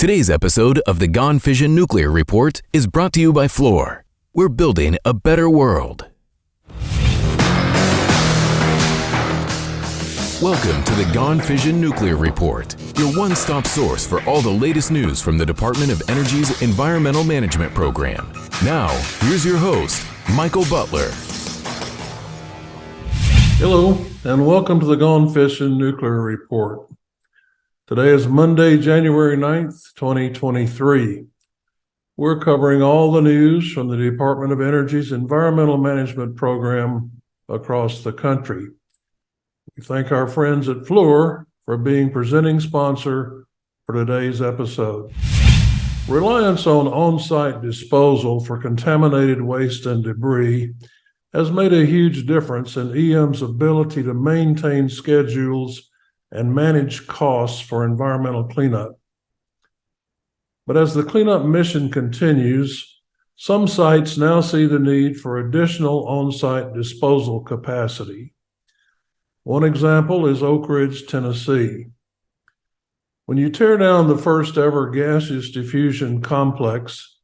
Today's episode of the Gone Fission Nuclear Report is brought to you by Fluor. We're building a better world. Welcome to the Gone Fission Nuclear Report, your one-stop source for all the latest news from the Department of Energy's Environmental Management Program. Now, here's your host, Michael Butler. Hello, and welcome to the Gone Fission Nuclear Report. Today is Monday, January 9th, 2023. We're covering all the news from the Department of Energy's Environmental Management Program across the country. We thank our friends at Fluor for being presenting sponsor for today's episode. Reliance on on-site disposal for contaminated waste and debris has made a huge difference in EM's ability to maintain schedules and manage costs for environmental cleanup. But as the cleanup mission continues, some sites now see the need for additional on-site disposal capacity. One example is Oak Ridge, Tennessee. When you tear down the first ever gaseous diffusion complex,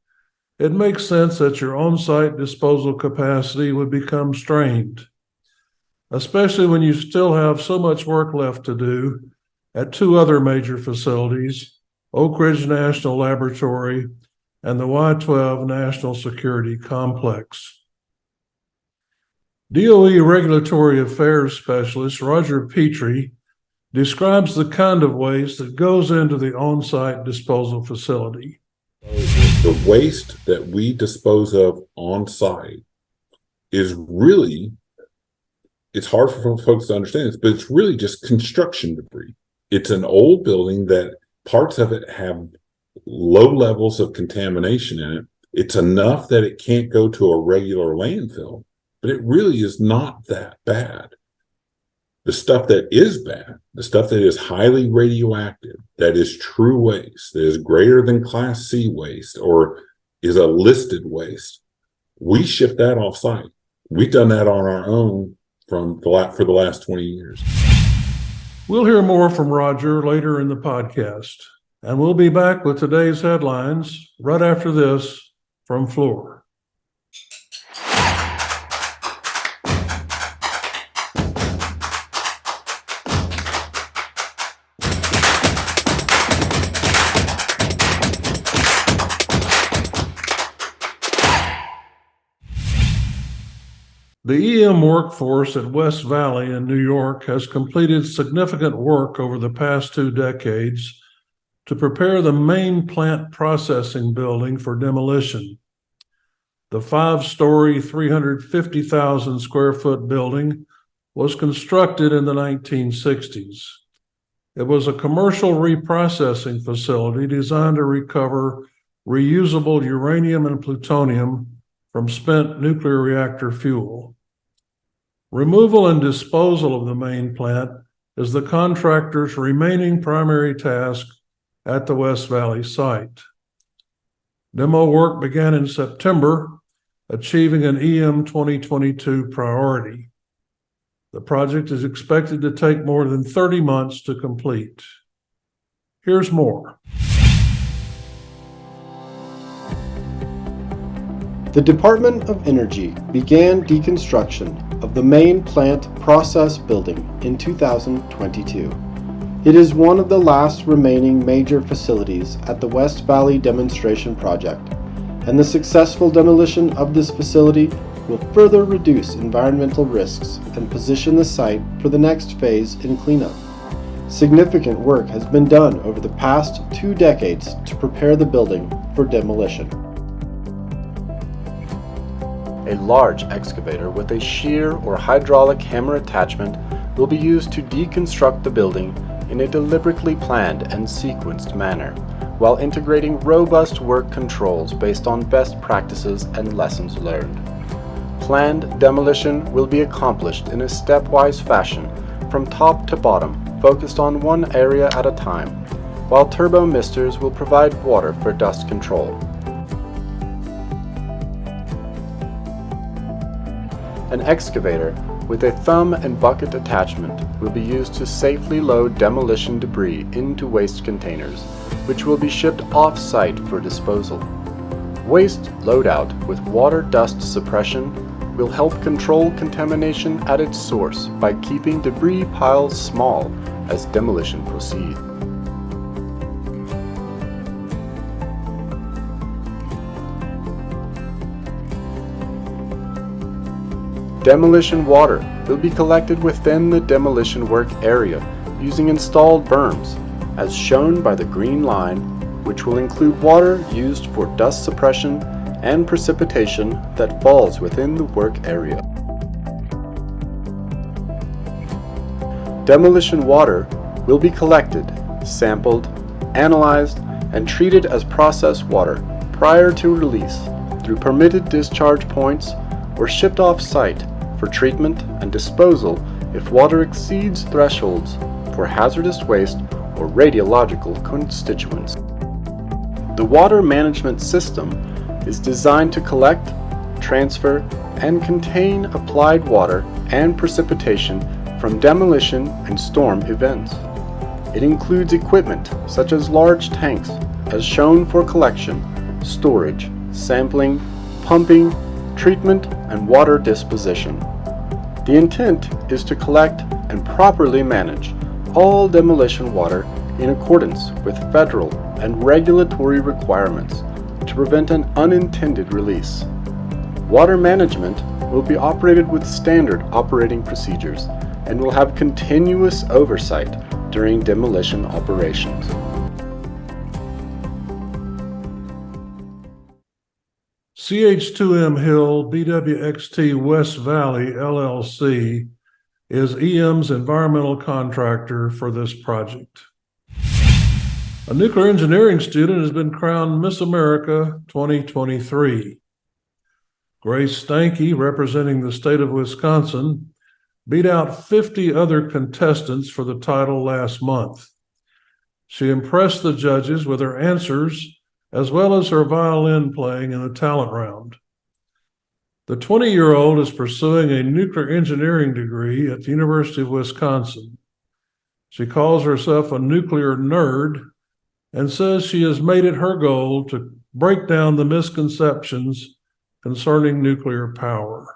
it makes sense that your on-site disposal capacity would become strained, especially when you still have so much work left to do at two other major facilities, Oak Ridge National Laboratory and the Y-12 National Security Complex. DOE Regulatory Affairs Specialist Roger Petrie describes the kind of waste that goes into the on-site disposal facility. The waste that we dispose of on-site is really, it's hard for folks to understand this, but it's really just construction debris. It's an old building that parts of it have low levels of contamination in it. It's enough that it can't go to a regular landfill, but it really is not that bad. The stuff that is bad, the stuff that is highly radioactive, that is true waste, that is greater than Class C waste or is a listed waste, we ship that off-site. We've done that on our own for the last 20 years. We'll hear more from Roger later in the podcast, and we'll be back with today's headlines right after this from Fluor. The EM workforce at West Valley in New York has completed significant work over the past 2 decades to prepare the main plant processing building for demolition. The 5-story, 350,000 square foot building was constructed in the 1960s. It was a commercial reprocessing facility designed to recover reusable uranium and plutonium from spent nuclear reactor fuel. Removal and disposal of the main plant is the contractor's remaining primary task at the West Valley site. Demo work began in September, achieving an EM 2022 priority. The project is expected to take more than 30 months to complete. Here's more. The Department of Energy began deconstruction of the main plant process building in 2022. It is one of the last remaining major facilities at the West Valley Demonstration Project, and the successful demolition of this facility will further reduce environmental risks and position the site for the next phase in cleanup. Significant work has been done over the past 2 decades to prepare the building for demolition. A large excavator with a shear or hydraulic hammer attachment will be used to deconstruct the building in a deliberately planned and sequenced manner, while integrating robust work controls based on best practices and lessons learned. Planned demolition will be accomplished in a stepwise fashion from top to bottom, focused on one area at a time, while turbo misters will provide water for dust control. An excavator with a thumb and bucket attachment will be used to safely load demolition debris into waste containers, which will be shipped off-site for disposal. Waste loadout with water dust suppression will help control contamination at its source by keeping debris piles small as demolition proceeds. Demolition water will be collected within the demolition work area using installed berms, as shown by the green line, which will include water used for dust suppression and precipitation that falls within the work area. Demolition water will be collected, sampled, analyzed, and treated as process water prior to release through permitted discharge points or shipped off-site for treatment and disposal if water exceeds thresholds for hazardous waste or radiological constituents. The water management system is designed to collect, transfer, and contain applied water and precipitation from demolition and storm events. It includes equipment such as large tanks, as shown for collection, storage, sampling, pumping, treatment, and water disposition. The intent is to collect and properly manage all demolition water in accordance with federal and regulatory requirements to prevent an unintended release. Water management will be operated with standard operating procedures and will have continuous oversight during demolition operations. CH2M Hill BWXT West Valley LLC is EM's environmental contractor for this project. A nuclear engineering student has been crowned Miss America 2023. Grace Stanke, representing the state of Wisconsin, beat out 50 other contestants for the title last month. She impressed the judges with her answers as well as her violin playing in the talent round. The 20-year-old is pursuing a nuclear engineering degree at the University of Wisconsin. She calls herself a nuclear nerd and says she has made it her goal to break down the misconceptions concerning nuclear power.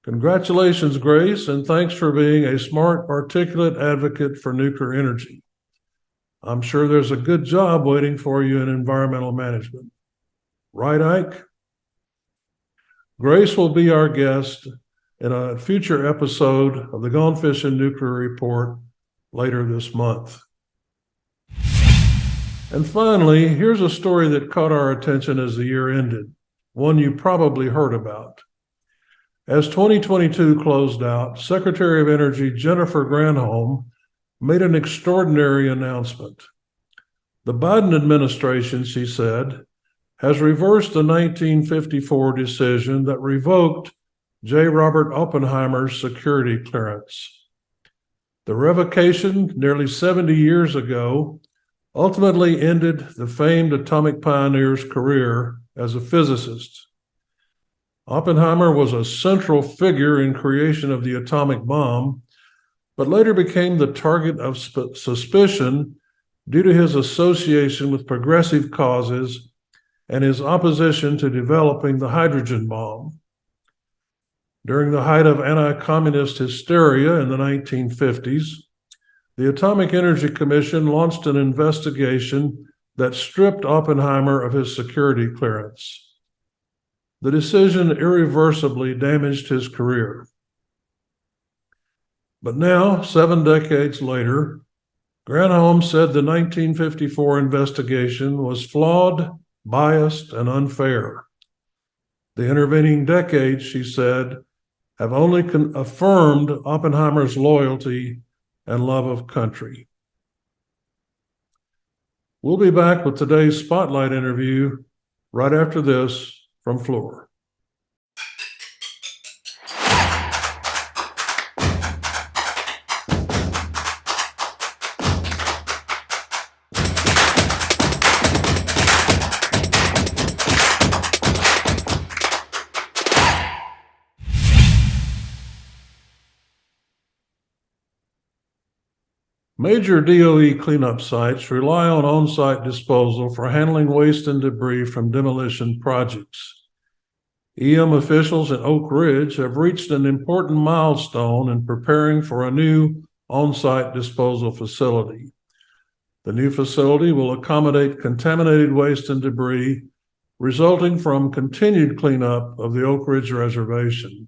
Congratulations, Grace, and thanks for being a smart, articulate advocate for nuclear energy. I'm sure there's a good job waiting for you in environmental management. Right, Ike? Grace will be our guest in a future episode of the Gone Fission Nuclear Report later this month. And finally, here's a story that caught our attention as the year ended, one you probably heard about. As 2022 closed out, Secretary of Energy Jennifer Granholm made an extraordinary announcement. The Biden administration, she said, has reversed the 1954 decision that revoked J. Robert Oppenheimer's security clearance. The revocation, nearly 70 years ago, ultimately ended the famed atomic pioneer's career as a physicist. Oppenheimer was a central figure in creation of the atomic bomb, but later became the target of suspicion due to his association with progressive causes and his opposition to developing the hydrogen bomb. During the height of anti-communist hysteria in the 1950s, the Atomic Energy Commission launched an investigation that stripped Oppenheimer of his security clearance. The decision irreversibly damaged his career. But now, 7 decades later, Granholm said the 1954 investigation was flawed, biased, and unfair. The intervening decades, she said, have only affirmed Oppenheimer's loyalty and love of country. We'll be back with today's Spotlight interview right after this from Fluor. Major DOE cleanup sites rely on on-site disposal for handling waste and debris from demolition projects. EM officials at Oak Ridge have reached an important milestone in preparing for a new on-site disposal facility. The new facility will accommodate contaminated waste and debris resulting from continued cleanup of the Oak Ridge Reservation.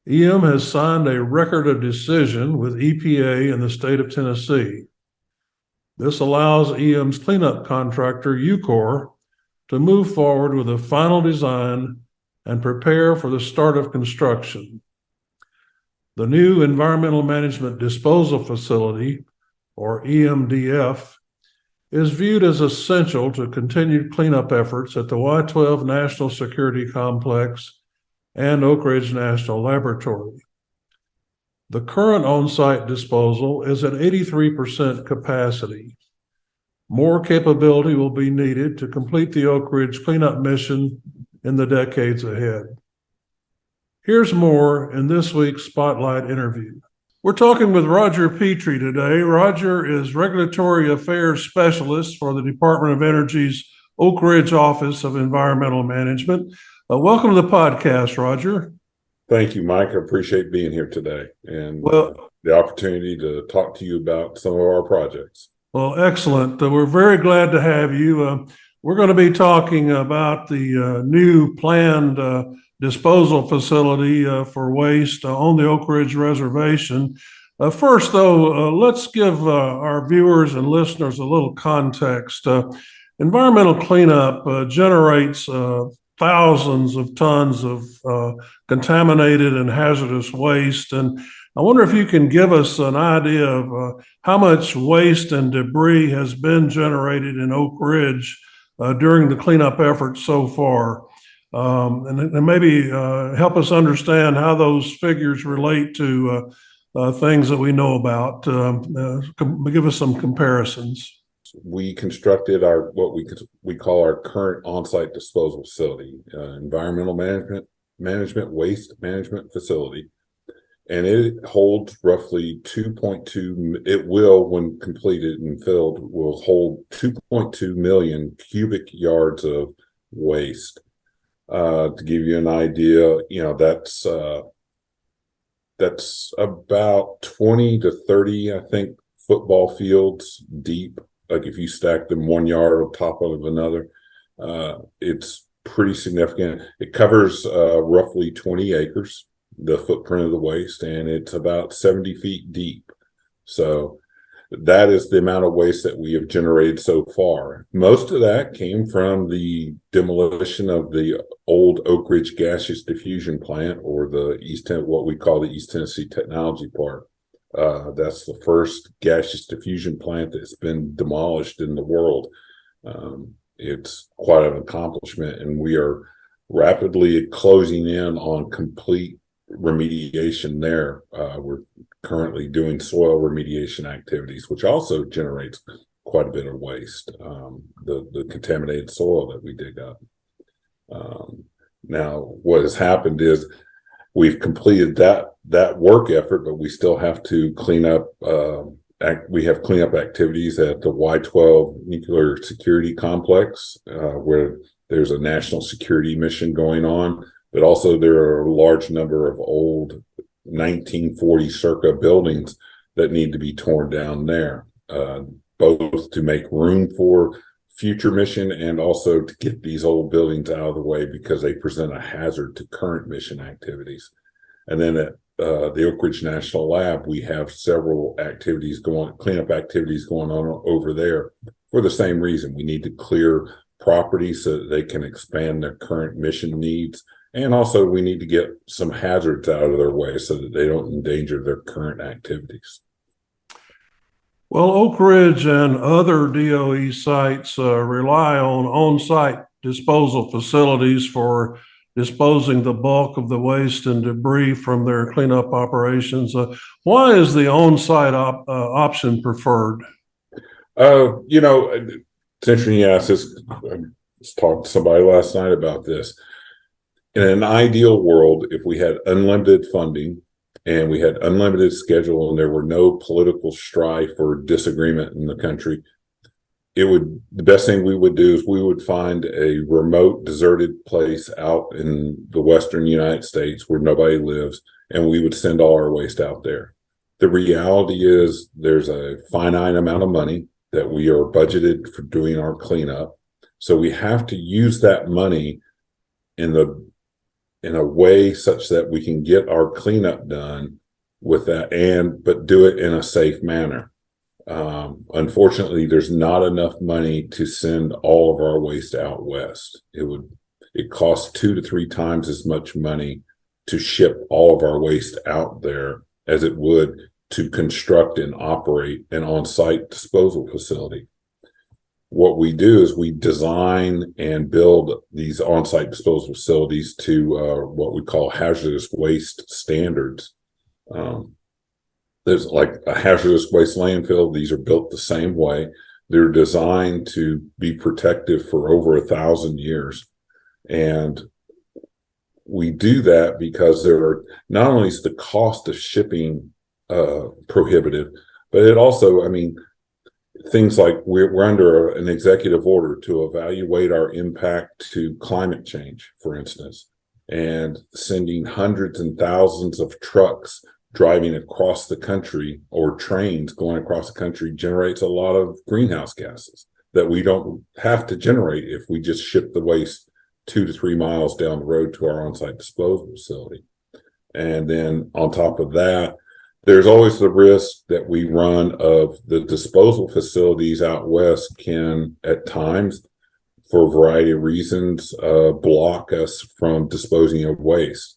EM has signed a record of decision with EPA in the state of Tennessee. This allows EM's cleanup contractor, UCOR, to move forward with a final design and prepare for the start of construction. The new Environmental Management Disposal Facility, or EMDF, is viewed as essential to continued cleanup efforts at the Y-12 National Security Complex and Oak Ridge National Laboratory. The current on-site disposal is at 83% capacity. More capability will be needed to complete the Oak Ridge cleanup mission in the decades ahead. Here's more in this week's Spotlight interview. We're talking with Roger Petrie today. Roger is Regulatory Affairs Specialist for the Department of Energy's Oak Ridge Office of Environmental Management. Welcome to the podcast, Roger. Thank you, Mike. I appreciate being here today and the opportunity to talk to you about some of our projects. Well, excellent. We're very glad to have you. We're going to be talking about the new planned disposal facility for waste on the Oak Ridge Reservation. First, though, let's give our viewers and listeners a little context. Environmental cleanup generates thousands of tons of contaminated and hazardous waste. And I wonder if you can give us an idea of how much waste and debris has been generated in Oak Ridge during the cleanup efforts so far. And maybe help us understand how those figures relate to things that we know about. Give us some comparisons. We constructed our what we call our current on-site disposal facility, environmental management waste management facility, and it holds roughly 2.2. It will, when completed and filled, will hold 2.2 million cubic yards of waste. To give you an idea, that's about 20 to 30, I think, football fields deep. Like if you stack them 1 yard on top of another, it's pretty significant. It covers roughly 20 acres, the footprint of the waste, and it's about 70 feet deep. So that is the amount of waste that we have generated so far. Most of that came from the demolition of the old Oak Ridge gaseous diffusion plant, or what we call the East Tennessee Technology Park. That's the first gaseous diffusion plant that's been demolished in the world. It's quite an accomplishment, and we are rapidly closing in on complete remediation there. We're currently doing soil remediation activities, which also generates quite a bit of waste, the contaminated soil that we dig up. Now, what has happened is we've completed that work effort, but we still have to clean up. We have cleanup activities at the Y-12 Nuclear Security Complex, where there's a national security mission going on, but also there are a large number of old 1940 circa buildings that need to be torn down there, both to make room for future mission and also to get these old buildings out of the way because they present a hazard to current mission activities. And then at the Oak Ridge National Lab, we have several cleanup activities going on over there for the same reason. We need to clear property so that they can expand their current mission needs. And also we need to get some hazards out of their way so that they don't endanger their current activities. Well, Oak Ridge and other DOE sites rely on on-site disposal facilities for disposing the bulk of the waste and debris from their cleanup operations. Why is the on-site option preferred? It's interesting you ask this. I was talking to somebody last night about this. In an ideal world, if we had unlimited funding and we had unlimited schedule, and there were no political strife or disagreement in the country, the best thing we would do is we would find a remote, deserted place out in the western United States where nobody lives, and we would send all our waste out there. The reality is there's a finite amount of money that we are budgeted for doing our cleanup. So we have to use that money in a way such that we can get our cleanup done with that, but do it in a safe manner. Unfortunately, there's not enough money to send all of our waste out west. It costs 2 to 3 times as much money to ship all of our waste out there as it would to construct and operate an on-site disposal facility. What we do is we design and build these on-site disposal facilities to what we call hazardous waste standards. There's like a hazardous waste landfill. These are built the same way. They're designed to be protective for over 1,000 years. And we do that because not only is the cost of shipping prohibitive, but it also, things like we're under an executive order to evaluate our impact to climate change, for instance, and sending hundreds and thousands of trucks driving across the country or trains going across the country generates a lot of greenhouse gases that we don't have to generate if we just ship the waste 2 to 3 miles down the road to our on-site disposal facility. And then on top of that, there's always the risk that we run of the disposal facilities out west can, at times, for a variety of reasons, block us from disposing of waste.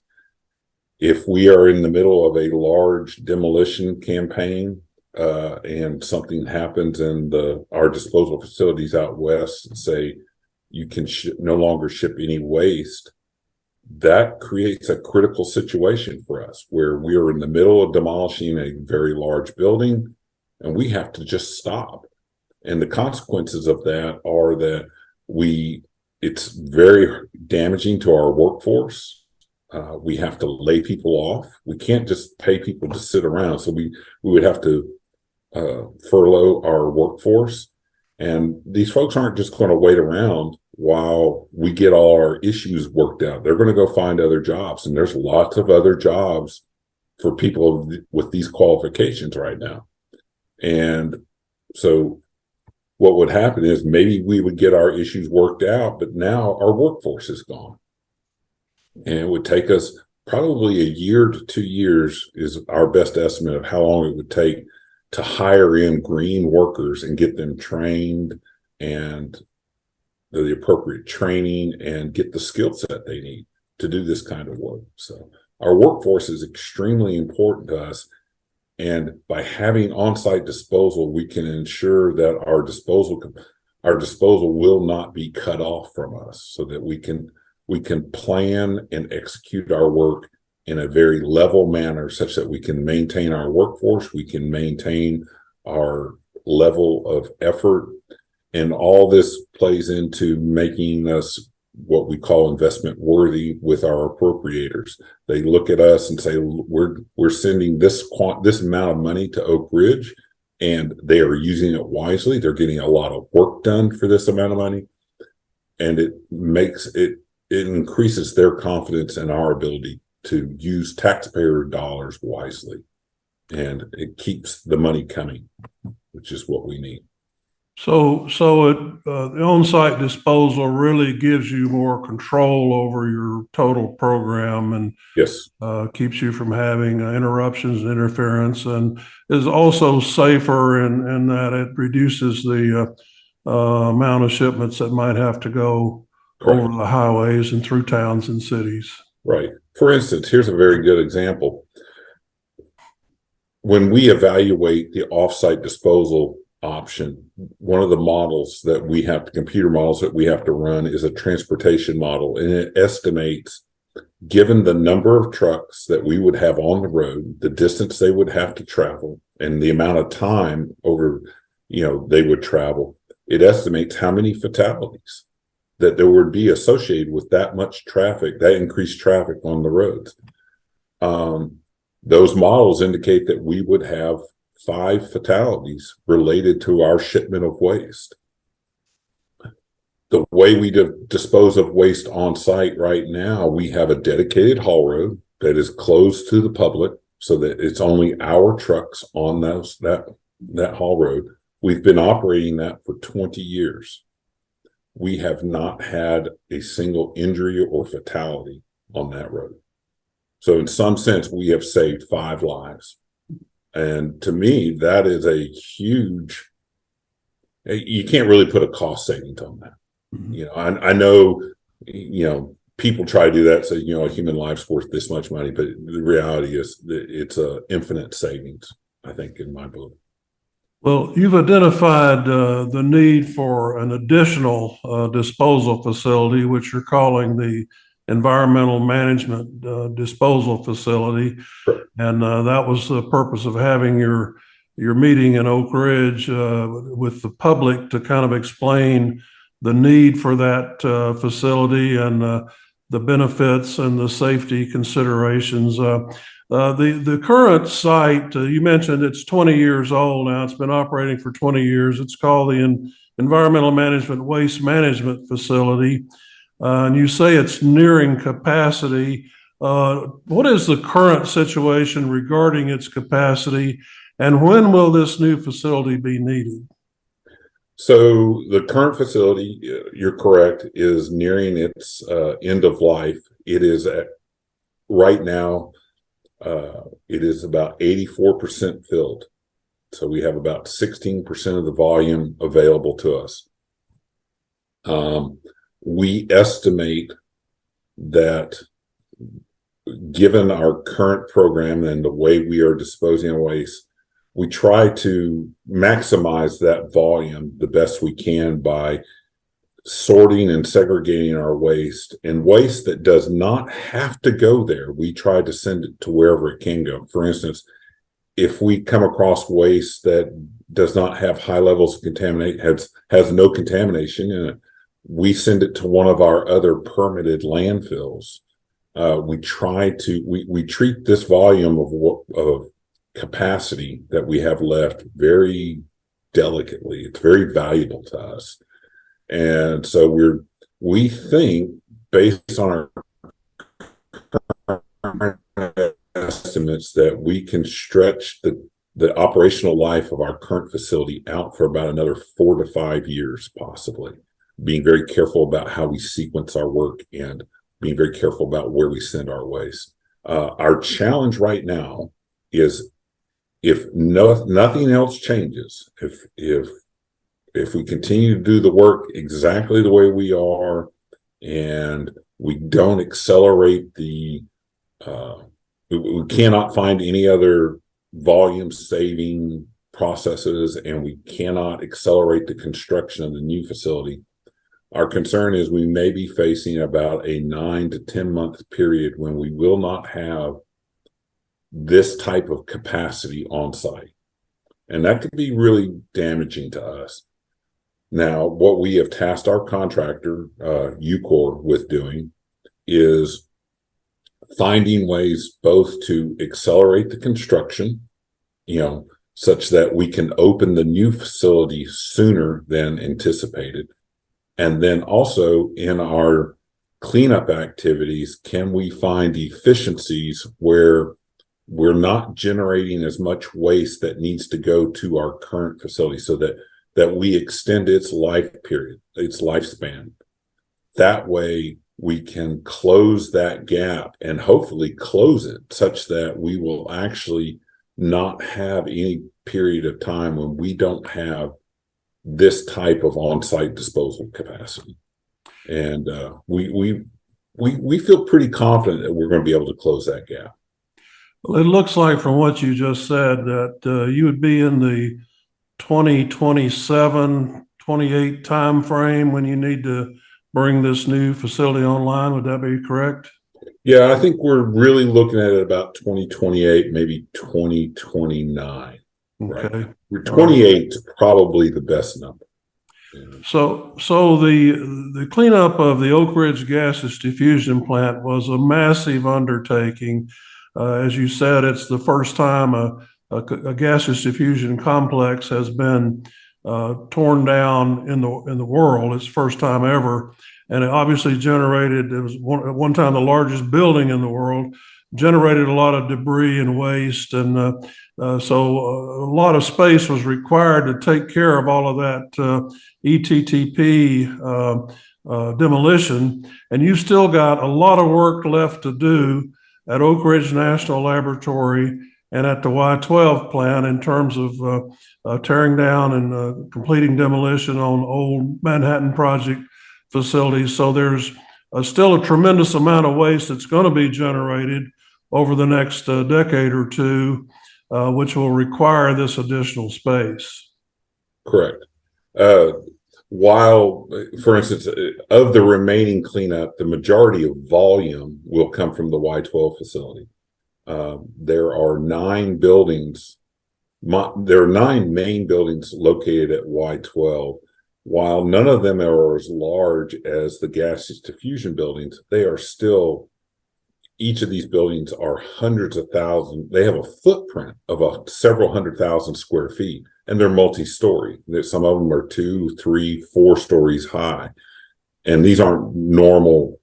If we are in the middle of a large demolition campaign and something happens in our disposal facilities out west, say you can no longer ship any waste, that creates a critical situation for us where we are in the middle of demolishing a very large building and we have to just stop. And the consequences of that are that it's very damaging to our workforce. We have to lay people off. We can't just pay people to sit around. So we would have to furlough our workforce. And these folks aren't just going to wait around while we get all our issues worked out. They're going to go find other jobs. And there's lots of other jobs for people with these qualifications right now. And so what would happen is maybe we would get our issues worked out, but now our workforce is gone. And it would take us probably 1 year to 2 years is our best estimate of how long it would take to hire in green workers and get them trained and the appropriate training and get the skill set they need to do this kind of work. So our workforce is extremely important to us. And by having on-site disposal, we can ensure that our disposal will not be cut off from us so that we can plan and execute our work in a very level manner such that we can maintain our workforce, we can maintain our level of effort, and all this plays into making us what we call investment worthy with our appropriators. They look at us and say, we're sending this amount of money to Oak Ridge, and they are using it wisely. They're getting a lot of work done for this amount of money, and it increases their confidence in our ability to use taxpayer dollars wisely, and it keeps the money coming, which is what we need. So the on-site disposal really gives you more control over your total program and yes, keeps you from having interruptions and interference, and is also safer in that it reduces the amount of shipments that might have to go correct, over the highways and through towns and cities. Right. For instance, here's a very good example. When we evaluate the off-site disposal option, one of the computer models that we have to run is a transportation model, and it estimates, given the number of trucks that we would have on the road, the distance they would have to travel, and the amount of time they would travel, it estimates how many fatalities that there would be associated with that much traffic, that increased traffic on the roads. Those models indicate that we would have 5 fatalities related to our shipment of waste. The way we dispose of waste on site right now, we have a dedicated haul road that is closed to the public so that it's only our trucks on that haul road. We've been operating that for 20 years. We have not had a single injury or fatality on that road. So in some sense, we have saved 5 lives. And to me, that is a huge, you can't really put a cost savings on that. Mm-hmm. You know, I know, you know, people try to do that, say, you know, a human life's worth this much money, but the reality is that it's a infinite savings, I think, in my book. Well, you've identified the need for an additional disposal facility, which you're calling the Environmental Management Disposal Facility. Sure. And that was the purpose of having your meeting in Oak Ridge with the public to kind of explain the need for that facility and the benefits and the safety considerations. The current site, you mentioned it's 20 years old now. It's been operating for 20 years. It's called the Environmental Management Waste Management Facility. And you say it's nearing capacity. What is the current situation regarding its capacity, and when will this new facility be needed? So the current facility, you're correct, is nearing its end of life. It is right now, it is about 84% filled. So we have about 16% of the volume available to us. We estimate that given our current program and the way we are disposing of waste, we try to maximize that volume the best we can by sorting and segregating our waste, and waste that does not have to go there. We try to send it to wherever it can go. For instance, if we come across waste that does not have high levels of contamination, has no contamination in it, we send it to one of our other permitted landfills. We treat this volume of capacity that we have left very delicately. It's very valuable to us. And so we think, based on our estimates, that we can stretch the operational life of our current facility out for about another 4 to 5 years, possibly, being very careful about how we sequence our work and being very careful about where we send our waste. Our challenge right now is, if nothing else changes, if we continue to do the work exactly the way we are, and we don't accelerate we cannot find any other volume saving processes, and we cannot accelerate the construction of the new facility, our concern is we may be facing about a 9 to 10 month period when we will not have this type of capacity on site. And that could be really damaging to us. Now, what we have tasked our contractor, UCOR, with doing is finding ways both to accelerate the construction, such that we can open the new facility sooner than anticipated. And then also in our cleanup activities, can we find efficiencies where we're not generating as much waste that needs to go to our current facility, so that we extend its life period, its lifespan. That way we can close that gap and hopefully close it such that we will actually not have any period of time when we don't have this type of on-site disposal capacity. And we feel pretty confident that we're going to be able to close that gap. Well, it looks like, from what you just said, that you would be in the 2027, 28 time frame when you need to bring this new facility online. Would that be correct? Yeah, I think we're really looking at it about 2028, maybe 2029. Okay. Right? 28 is probably the best number. So the cleanup of the Oak Ridge gaseous diffusion plant was a massive undertaking. As you said, it's the first time a gaseous diffusion complex has been torn down in the world. It's the first time ever, and it obviously generated. It was at one time the largest building in the world. Generated a lot of debris and waste, and so a lot of space was required to take care of all of that ETTP demolition. And you still got a lot of work left to do at Oak Ridge National Laboratory and at the Y12 plant in terms of tearing down and completing demolition on old Manhattan Project facilities. So there's still a tremendous amount of waste that's going to be generated over the next decade or two, which will require this additional space. Correct. While, for instance, of the remaining cleanup, the majority of volume will come from the Y12 facility. There are 9 buildings. There are 9 main buildings located at Y12. While none of them are as large as the gaseous diffusion buildings, they are still, each of these buildings are hundreds of thousands. They have a footprint of several 100,000 square feet, and they're multi-story. Some of them are 2, 3, 4 stories high. And these aren't normal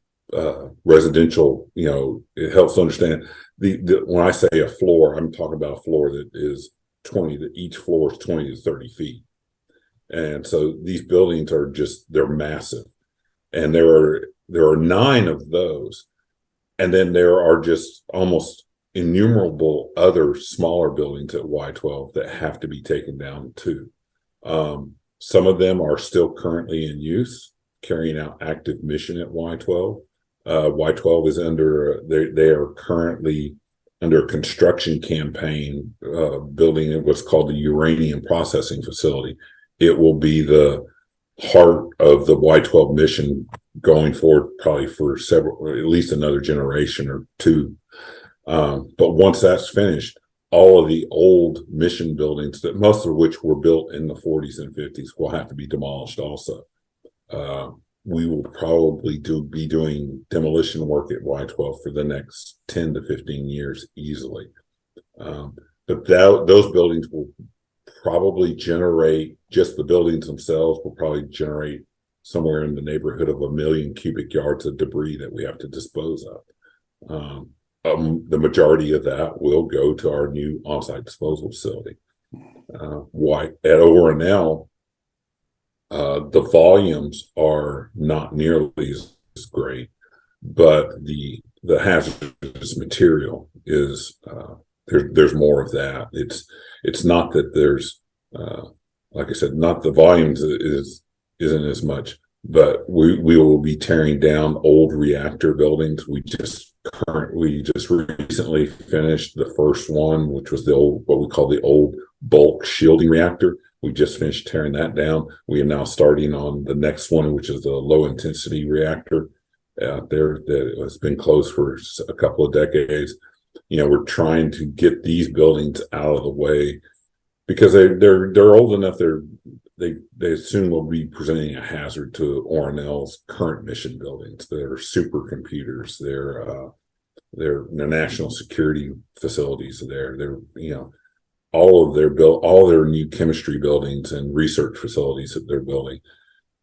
residential, it helps to understand. When I say a floor, I'm talking about a floor that is each floor is 20 to 30 feet. And so these buildings are they're massive. And there are 9 of those. And then there are just almost innumerable other smaller buildings at Y12 that have to be taken down too. Some of them are still currently in use, carrying out active mission at Y12. Y12 is they are currently under a construction campaign, building what's called the uranium processing facility. It will be the heart of the Y12 mission going forward, probably for at least another generation or two. But once that's finished, all of the old mission buildings, that most of which were built in the 40s and 50s, will have to be demolished also. We will probably be doing demolition work at Y12 for the next 10 to 15 years easily. But those buildings will probably generate, just the buildings themselves will probably generate somewhere in the neighborhood of 1 million cubic yards of debris that we have to dispose of. The majority of that will go to our new on-site disposal facility. At O&L, the volumes are not nearly as great, but the hazardous material is there's more of that. It's not that there's like I said, not the volumes isn't as much, but we will be tearing down old reactor buildings. We just recently finished the first one, which was what we call the old bulk shielding reactor. We just finished tearing that down. We are now starting on the next one, which is the low intensity reactor out there that has been closed for a couple of decades. We're trying to get these buildings out of the way because they're old enough. They soon will be presenting a hazard to O&L's current mission buildings. They're supercomputers. They're national security facilities. They're all their new chemistry buildings and research facilities that they're building.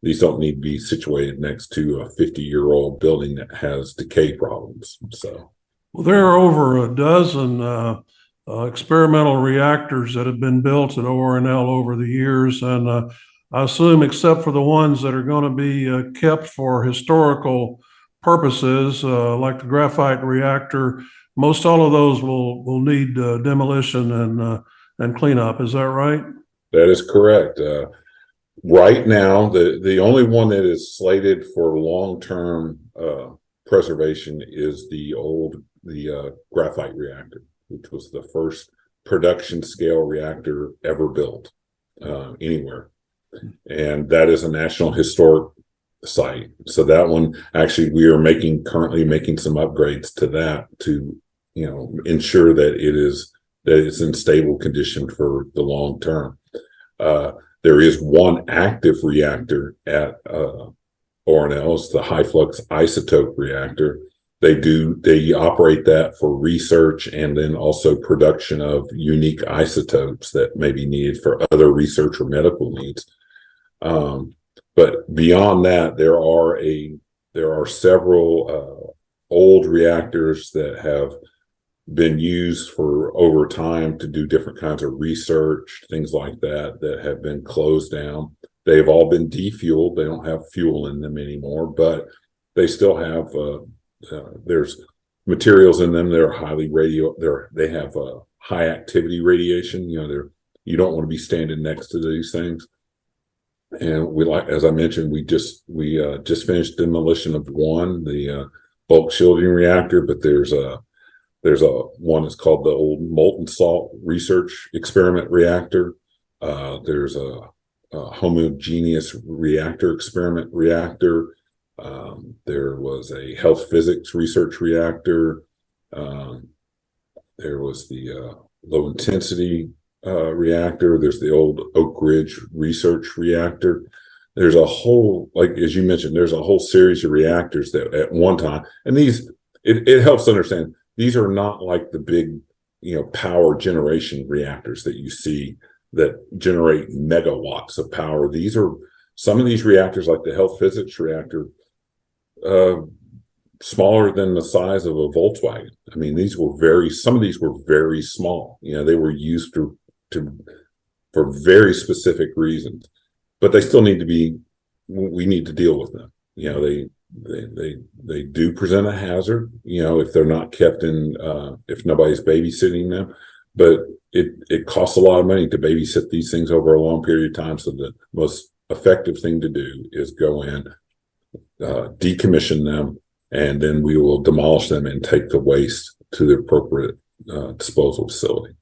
These don't need to be situated next to a 50-year-old building that has decay problems. So, well, there are over a dozen experimental reactors that have been built at O&L over the years, and I assume, except for the ones that are going to be kept for historical purposes, like the graphite reactor, most all of those will need demolition and cleanup. Is that right? That is correct. Right now, the only one that is slated for long-term preservation is the graphite reactor, which was the first production scale reactor ever built anywhere. And that is a National Historic Site. So that one, actually, we are currently making some upgrades to that to, ensure that it's in stable condition for the long term. There is one active reactor at O&L, it's the high flux isotope reactor they operate that for research and then also production of unique isotopes that may be needed for other research or medical needs. But beyond that, there are several old reactors that have been used for over time to do different kinds of research, things like that, that have been closed down. They've all been defueled. They don't have fuel in them anymore, but they still have, there's materials in them that are highly they have high activity radiation. You don't want to be standing next to these things. And as I mentioned, we just finished demolition of one, the bulk shielding reactor, but there's a one that's called the old molten salt research experiment reactor. There's a homogeneous reactor experiment reactor. There was a health physics research reactor. There was the low intensity reactor. There's the old Oak Ridge research reactor. There's a whole, like as you mentioned, there's a whole series of reactors that at one time, and it helps to understand these are not like the big, power generation reactors that you see that generate megawatts of power. These are some of these reactors, like the health physics reactor, smaller than the size of a Volkswagen. I mean, some of these were very small. They were used for very specific reasons, but they still we need to deal with them. They do present a hazard, if they're not kept if nobody's babysitting them, but it costs a lot of money to babysit these things over a long period of time. So the most effective thing to do is go in, decommission them, and then we will demolish them and take the waste to the appropriate disposal facility.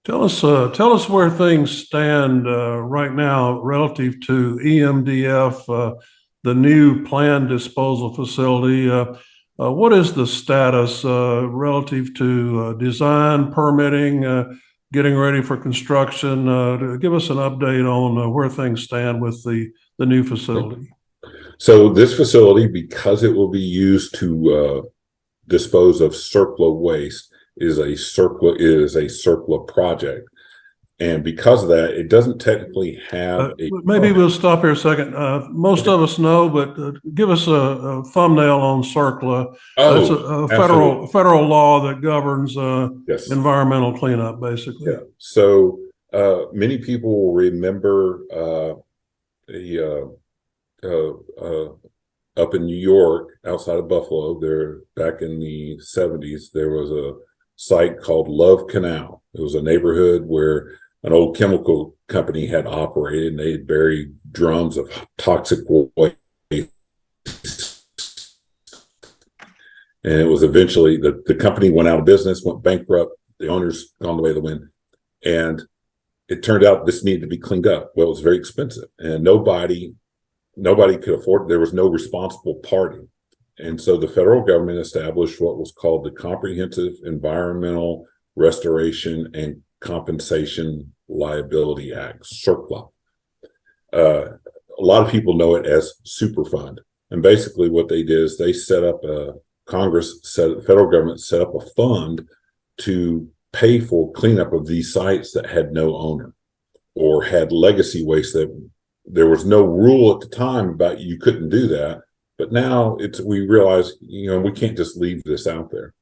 Tell us where things stand right now relative to EMDF, the new planned disposal facility. What is the status relative to design, permitting, getting ready for construction? Give us an update on where things stand with the new facility. So this facility, because it will be used to dispose of CERCLA waste, is a CERCLA project. And because of that, it doesn't technically have maybe we'll stop here a second. Most of us know, but give us a thumbnail on CERCLA. That's a federal law that governs environmental cleanup, basically. Yeah. So many people will remember up in New York, outside of Buffalo, there back in the 70s, there was a site called Love Canal. It was a neighborhood where an old chemical company had operated, and they had buried drums of toxic waste. And it was eventually the company went out of business, went bankrupt. The owners gone the way of the wind, and it turned out this needed to be cleaned up. Well, it was very expensive, and nobody could afford it. There was no responsible party. And so the federal government established what was called the Comprehensive Environmental Restoration and Compensation Liability Act, CERCLA. A lot of people know it as Superfund. And basically what they did is they the federal government set up a fund to pay for cleanup of these sites that had no owner or had legacy waste that there was no rule at the time about you couldn't do that. But now we realize, we can't just leave this out there.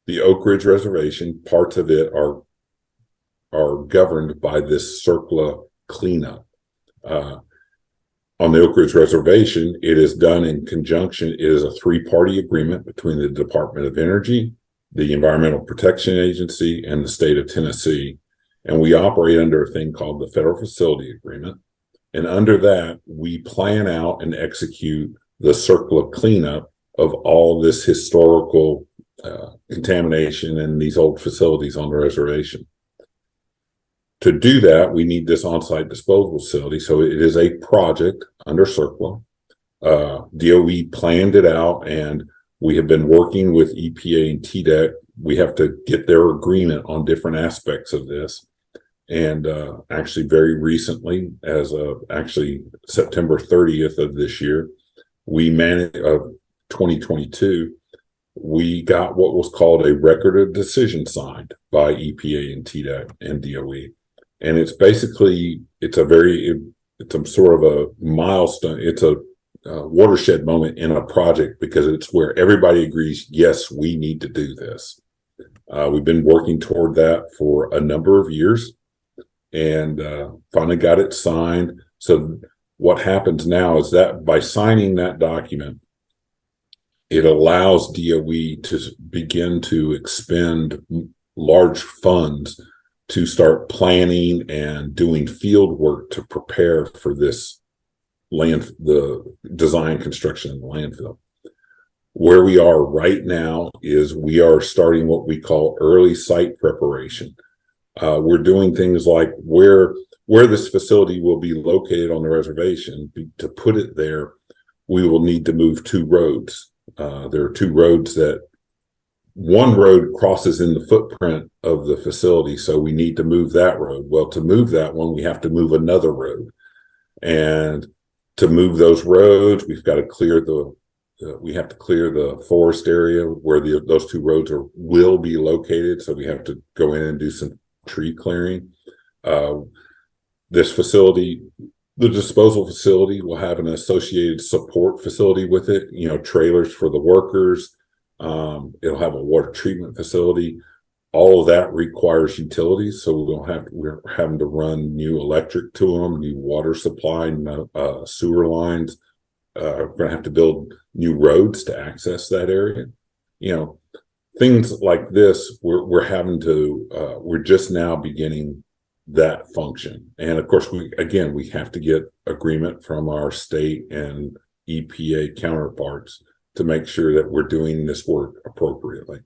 The Oak Ridge Reservation, parts of it are governed by this CERCLA cleanup. On the Oak Ridge Reservation, it is done in conjunction. It is a 3-party agreement between the Department of Energy, the Environmental Protection Agency, and the state of Tennessee. And we operate under a thing called the Federal Facility Agreement. And under that, we plan out and execute the CERCLA cleanup of all this historical contamination in these old facilities on the reservation. To do that, we need this on-site disposal facility. So it is a project under CERCLA. DOE planned it out, and we have been working with EPA and TDEC. We have to get their agreement on different aspects of this. And actually very recently, as of actually September 30th of this year, we 2022, we got what was called a record of decision signed by EPA and TDEC and DOE. And it's basically, it's a sort of a milestone. It's a watershed moment in a project because it's where everybody agrees, yes, we need to do this. We've been working toward that for a number of years and finally got it signed. So what happens now is that by signing that document, it allows DOE to begin to expend large funds to start planning and doing field work to prepare for this the design construction of the landfill. Where we are right now is we are starting what we call early site preparation. We're doing things like where this facility will be located on the reservation. To put it there, we will need to move two roads. There are two roads that one road crosses in the footprint of the facility, so we need to move that road. Well, to move that one, we have to move another road. And to move those roads, we've got to clear the forest area where those two roads will be located. So we have to go in and do some tree clearing. This facility, the disposal facility, will have an associated support facility with it, trailers for the workers. It'll have a water treatment facility. All of that requires utilities. So we're having to run new electric to them, new water supply, sewer lines. We're going to have to build new roads to access that area. Things like this, we're just now beginning that function. And of course, we have to get agreement from our state and EPA counterparts to make sure that we're doing this work appropriately.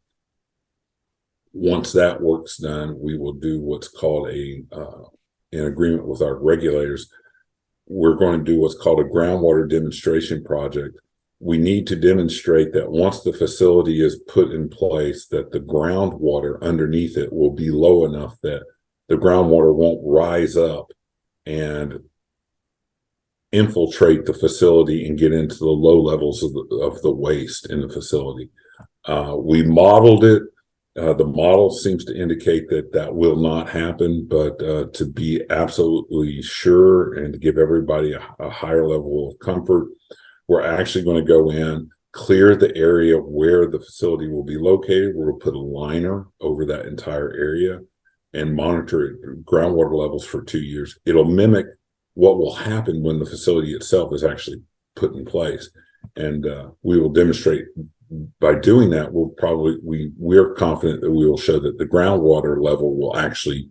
Once that work's done, we will do what's called in agreement with our regulators, we're going to do what's called a groundwater demonstration project. We need to demonstrate that once the facility is put in place, that the groundwater underneath it will be low enough that the groundwater won't rise up and infiltrate the facility and get into the low levels of the waste in the facility. We modeled it. The model seems to indicate that will not happen, but to be absolutely sure and to give everybody a higher level of comfort, we're actually going to go in, clear the area where the facility will be located. We'll put a liner over that entire area and monitor groundwater levels for 2 years. It'll mimic what will happen when the facility itself is actually put in place. And we will demonstrate by doing that, we're confident that we will show that the groundwater level will actually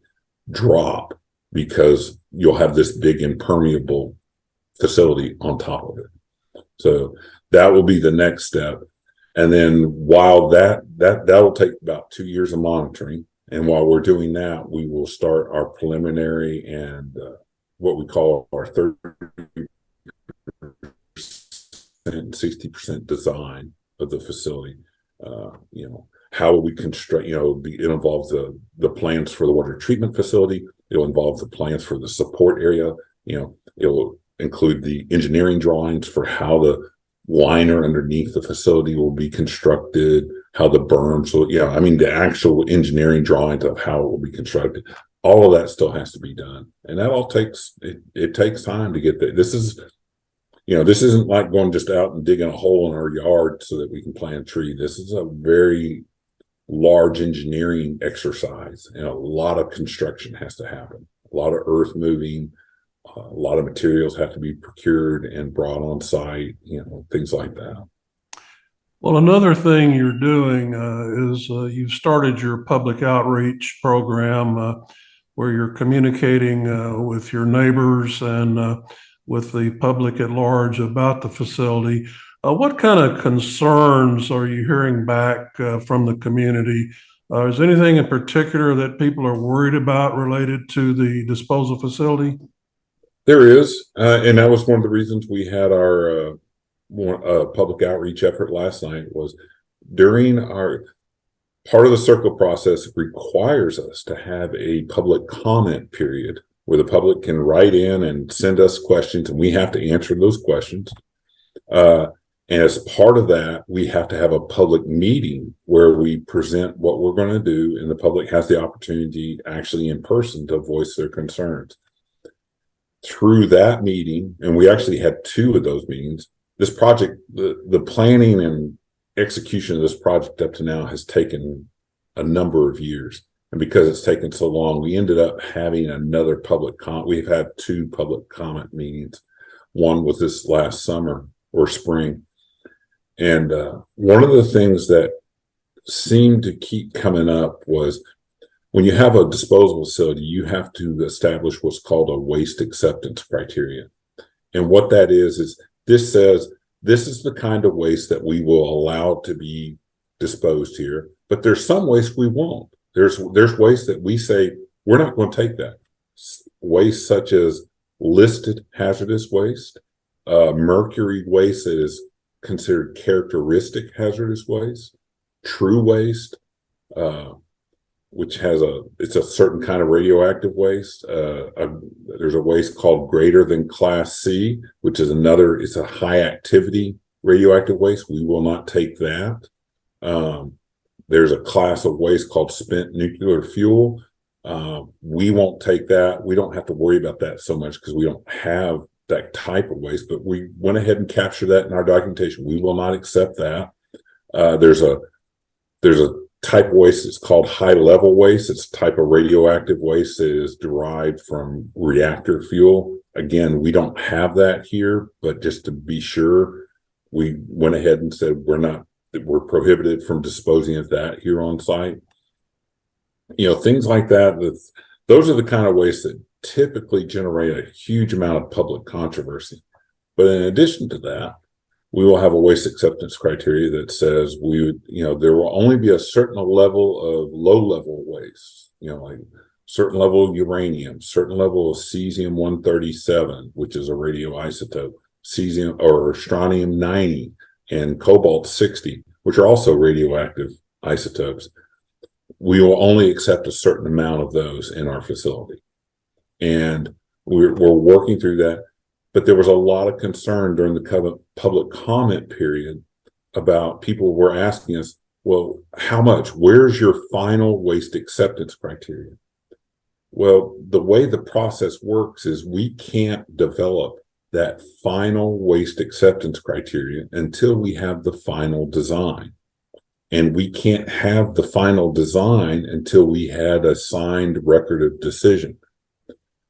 drop because you'll have this big impermeable facility on top of it. So that will be the next step. And then while that will take about 2 years of monitoring. And while we're doing that, we will start our preliminary and what we call our 30% and 60% design of the facility. How will we construct, it involves the plans for the water treatment facility. It'll involve the plans for the support area. It'll include the engineering drawings for how the liner underneath the facility will be constructed, how the berms will, the actual engineering drawings of how it will be constructed. All of that still has to be done. And that all takes time to get there. This isn't like going just out and digging a hole in our yard so that we can plant a tree. This is a very large engineering exercise, and a lot of construction has to happen. A lot of earth moving, a lot of materials have to be procured and brought on site, things like that. Well, another thing you're doing is you've started your public outreach program where you're communicating with your neighbors and with the public at large about the facility. What kind of concerns are you hearing back from the community? Is there anything in particular that people are worried about related to the disposal facility? There is, and that was one of the reasons we had our public outreach effort last night. Was during our part of the circle process requires us to have a public comment period where the public can write in and send us questions, and we have to answer those questions. And as part of that, we have to have a public meeting where we present what we're going to do, and the public has the opportunity actually in person to voice their concerns. Through that meeting, and we actually had 2 of those meetings, this project, the planning and execution of this project up to now has taken a number of years. And because it's taken so long, we ended up having another we've had 2 public comment meetings. One was this last summer or spring. And one of the things that seemed to keep coming up was when you have a disposal facility, you have to establish what's called a waste acceptance criteria. And what that is this says, this is the kind of waste that we will allow to be disposed here, but there's some waste we won't. There's waste that we say, we're not going to take that. Waste such as listed hazardous waste, mercury waste that is considered characteristic hazardous waste, true waste, which has it's a certain kind of radioactive waste. There's a waste called greater than class C, which is it's a high activity radioactive waste. We will not take that. There's a class of waste called spent nuclear fuel. We won't take that. We don't have to worry about that so much because we don't have that type of waste, but we went ahead and captured that in our documentation. We will not accept that. There's a type of waste that's called high level waste. It's a type of radioactive waste that is derived from reactor fuel. Again, we don't have that here, but just to be sure, we went ahead and said we're prohibited from disposing of that here on site. Things like that. Those are the kind of wastes that typically generate a huge amount of public controversy. But in addition to that, we will have a waste acceptance criteria that says there will only be a certain level of low-level waste, like certain level of uranium, certain level of cesium-137, which is a radioisotope, cesium or strontium-90 and cobalt-60, which are also radioactive isotopes. We will only accept a certain amount of those in our facility. And we're working through that. But there was a lot of concern during the public comment period about people were asking us, well, how much? Where's your final waste acceptance criteria? Well, the way the process works is we can't develop that final waste acceptance criteria until we have the final design. And we can't have the final design until we had a signed record of decision.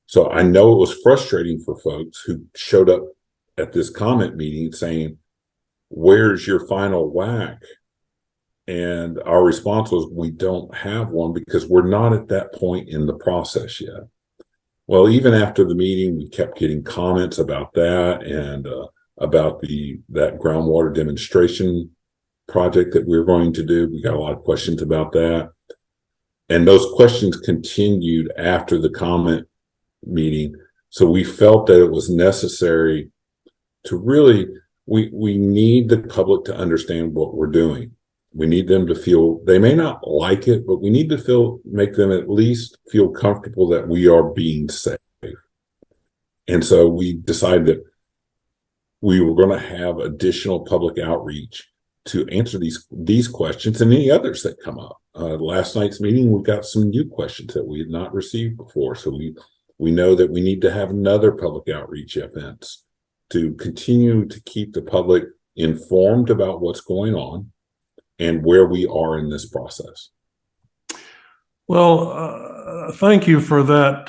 So I know it was frustrating for folks who showed up at this comment meeting saying, where's your final WAC? And our response was, we don't have one because we're not at that point in the process yet. Well, even after the meeting, we kept getting comments about that and about that groundwater demonstration project that we're going to do. We got a lot of questions about that. And those questions continued after the comment meeting. So we felt that it was necessary to really, we need the public to understand what we're doing. We need them to feel, they may not like it, but we need to make them at least feel comfortable that we are being safe. And so we decided that we were going to have additional public outreach to answer these questions and any others that come up. Last night's meeting, we got some new questions that we had not received before. So we know that we need to have another public outreach events to continue to keep the public informed about what's going on and where we are in this process. Well, thank you for that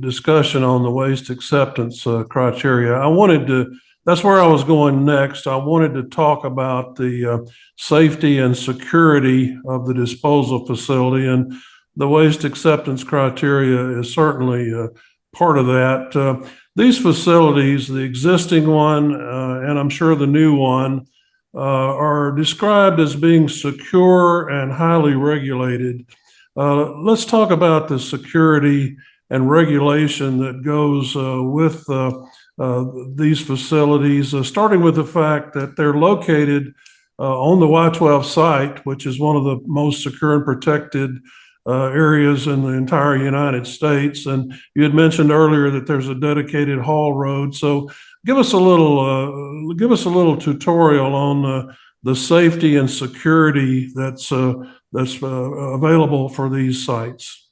discussion on the waste acceptance criteria. That's where I was going next. I wanted to talk about the safety and security of the disposal facility, and the waste acceptance criteria is certainly part of that. These facilities, the existing one and I'm sure the new one, are described as being secure and highly regulated. Let's talk about the security and regulation that goes with these facilities, starting with the fact that they're located on the Y-12 site, which is one of the most secure and protected areas in the entire United States. And you had mentioned earlier that there's a dedicated haul road. So give us a little tutorial on the safety and security that's available for these sites.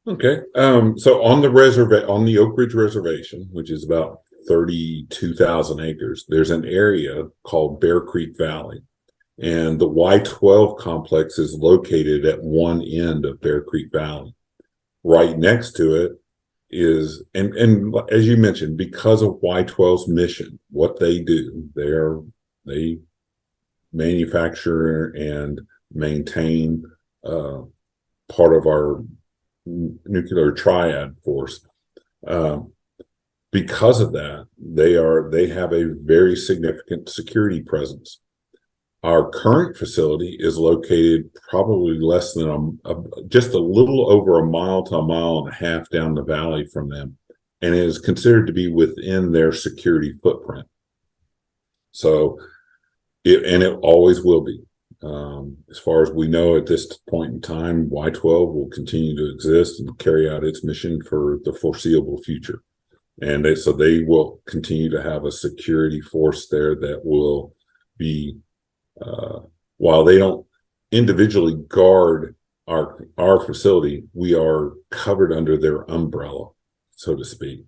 Okay. So on the Oak Ridge Reservation, which is about 32,000 acres, there's an area called Bear Creek Valley. And the Y12 complex is located at one end of Bear Creek Valley. Right next to it is, and as you mentioned, because of Y12's mission, what they do, they manufacture and maintain part of our nuclear triad force. Because of that, they have a very significant security presence. Our current facility is located probably less than just a little over a mile to a mile and a half down the valley from them, and it is considered to be within their security footprint. So, it always will be. As far as we know at this point in time, Y12 will continue to exist and carry out its mission for the foreseeable future. And so they will continue to have a security force there that will be, while they don't individually guard our facility, we are covered under their umbrella, so to speak.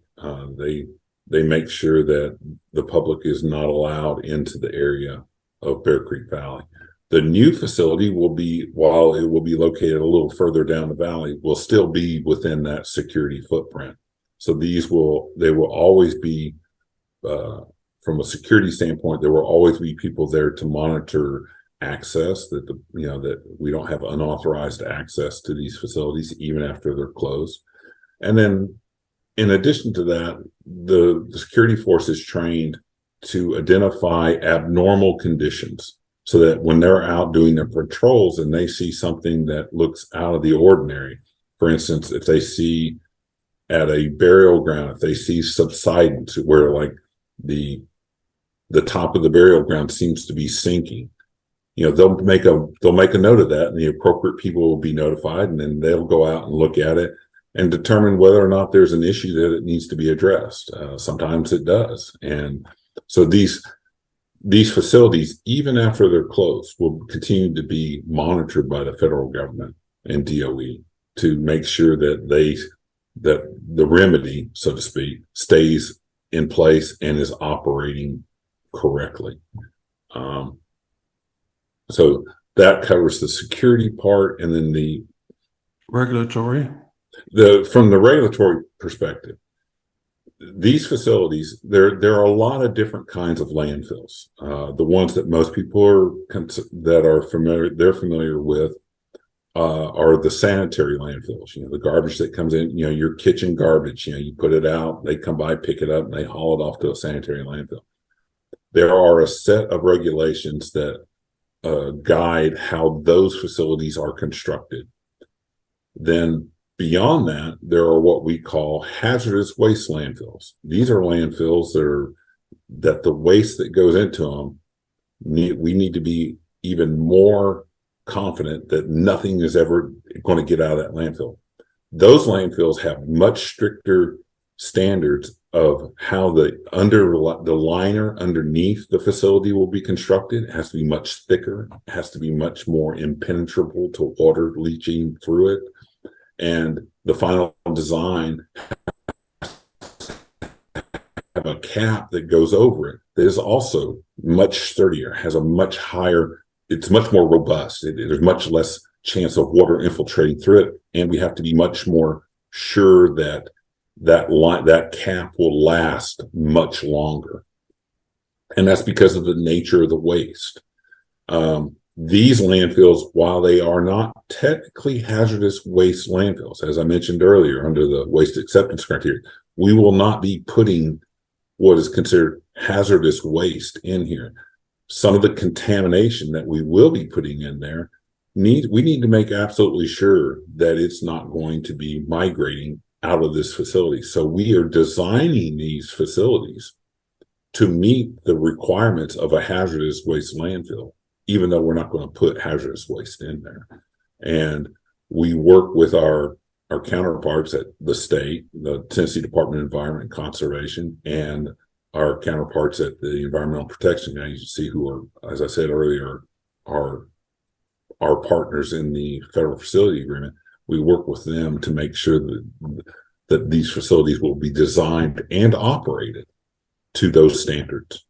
They make sure that the public is not allowed into the area of Bear Creek Valley. The new facility while it will be located a little further down the valley, will still be within that security footprint. So they will always be, from a security standpoint, there will always be people there to monitor access, that we don't have unauthorized access to these facilities even after they're closed. And then in addition to that, the security force is trained to identify abnormal conditions, so that when they're out doing their patrols and they see something that looks out of the ordinary, for instance, if they see at a burial ground, if they see subsidence where like the top of the burial ground seems to be sinking, they'll make a note of that, and the appropriate people will be notified, and then they'll go out and look at it and determine whether or not there's an issue that it needs to be addressed. Sometimes it does. And so these facilities, even after they're closed, will continue to be monitored by the federal government and DOE to make sure that the remedy, so to speak, stays in place and is operating correctly. So that covers the security part, and then the regulatory. From the regulatory perspective, these facilities, there are a lot of different kinds of landfills. The ones that most people are familiar with are the sanitary landfills. The garbage that comes in, your kitchen garbage. You put it out, they come by, pick it up, and they haul it off to a sanitary landfill. There are a set of regulations that guide how those facilities are constructed. Then beyond that, there are what we call hazardous waste landfills. These are landfills that the waste that goes into them, we need to be even more confident that nothing is ever going to get out of that landfill. Those landfills have much stricter standards of how the liner underneath the facility will be constructed. It has to be much thicker. It has to be much more impenetrable to water leaching through it. And the final design have a cap that goes over it that is also much sturdier, has a much higher, it's much more robust. There's much less chance of water infiltrating through it. And we have to be much more sure that cap will last much longer. And that's because of the nature of the waste. These landfills, while they are not technically hazardous waste landfills, as I mentioned earlier, under the waste acceptance criteria, we will not be putting what is considered hazardous waste in here. Some of the contamination that we will be putting in there, we need to make absolutely sure that it's not going to be migrating out of this facility. So we are designing these facilities to meet the requirements of a hazardous waste landfill, even though we're not going to put hazardous waste in there. And We work with our counterparts at the state, the Tennessee Department of Environment and Conservation, and our counterparts at the Environmental Protection Agency, who are, as I said earlier, are our partners in the federal facility agreement. We work with them to make sure that these facilities will be designed and operated to those standards.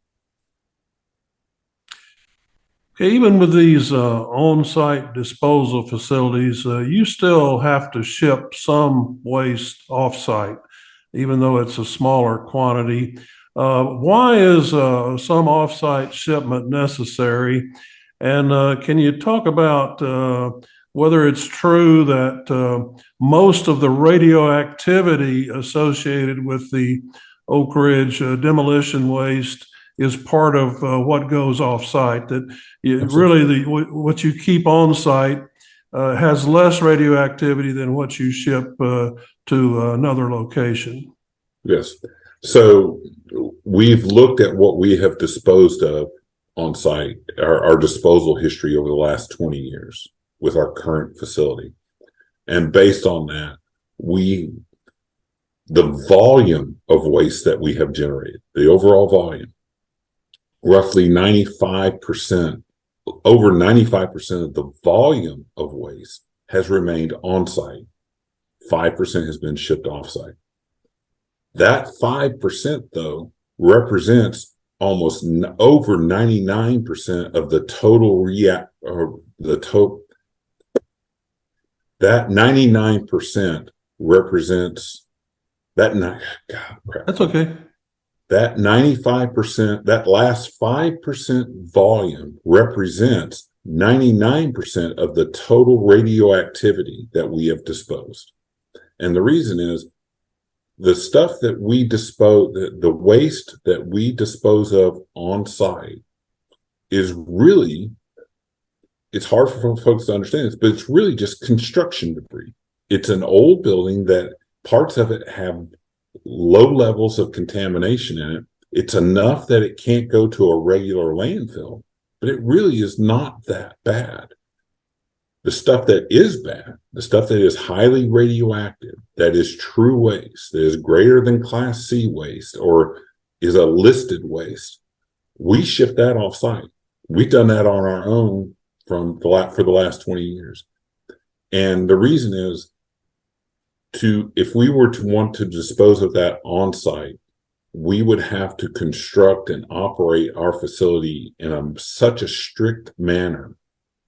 Okay, even with these on-site disposal facilities, you still have to ship some waste off-site, even though it's a smaller quantity. Why is some off-site shipment necessary? And can you talk about whether it's true that most of the radioactivity associated with the Oak Ridge demolition waste is part of what goes off-site, that really what you keep on-site has less radioactivity than what you ship to another location? Yes. So we've looked at what we have disposed of on site, our disposal history over the last 20 years with our current facility. And based on that, the volume of waste that we have generated, the overall volume, roughly 95%, over 95% of the volume of waste has remained on site. 5% has been shipped off site. That 5%, though, represents almost over 99% of the total that 99% represents God crap. That's okay. That 95%, that last 5% volume represents 99% of the total radioactivity that we have disposed. And the reason is the stuff that we dispose, the waste that we dispose of on site is really, it's hard for folks to understand this, but it's really just construction debris. It's an old building that parts of it have low levels of contamination in it. It's enough that it can't go to a regular landfill, but it really is not that bad. The stuff that is bad, the stuff that is highly radioactive, that is true waste, that is greater than Class C waste or is a listed waste, we ship that off site. We've done that on our own for the last 20 years. And the reason is, if we were to want to dispose of that on site, we would have to construct and operate our facility in such a strict manner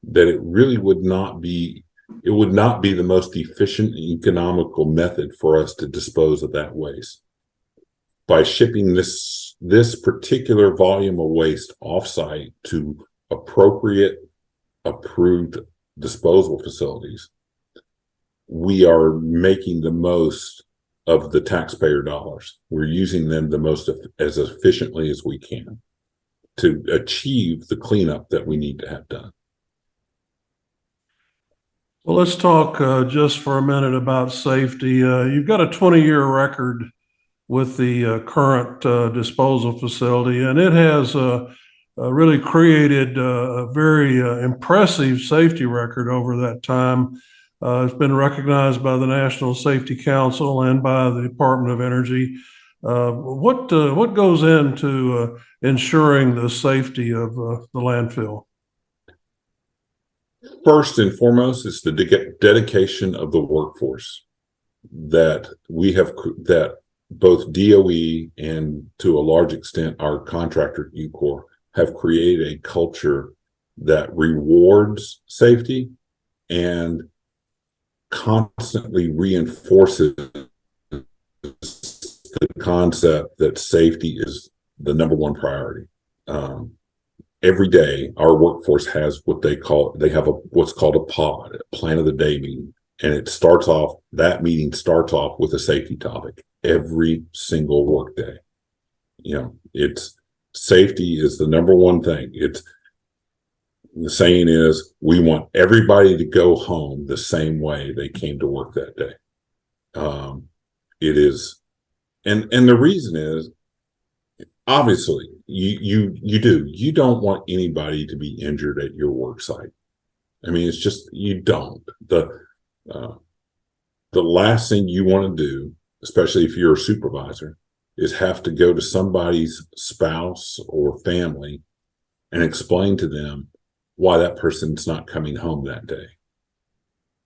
that it really would not be the most efficient and economical method for us to dispose of that waste. By shipping this particular volume of waste off-site to appropriate approved disposal facilities, we are making the most of the taxpayer dollars. We're using them as efficiently as we can to achieve the cleanup that we need to have done. Well, let's talk just for a minute about safety. You've got a 20-year record with the current disposal facility, and it has really created a very impressive safety record over that time. It's been recognized by the National Safety Council and by the Department of Energy. What goes into ensuring the safety of the landfill? First and foremost, it's the dedication of the workforce that we have, that both DOE and to a large extent our contractor UCOR have created a culture that rewards safety and constantly reinforces the concept that safety is the number one priority. Every day, our workforce has what's called a pod, a plan of the day meeting. And that meeting starts off with a safety topic every single work day. Safety is the number one thing. The saying is, we want everybody to go home the same way they came to work that day. It is, and the reason is, obviously, you don't want anybody to be injured at your work site. I mean, it's just, you don't. The last thing you want to do, especially if you're a supervisor, is have to go to somebody's spouse or family and explain to them why that person's not coming home that day.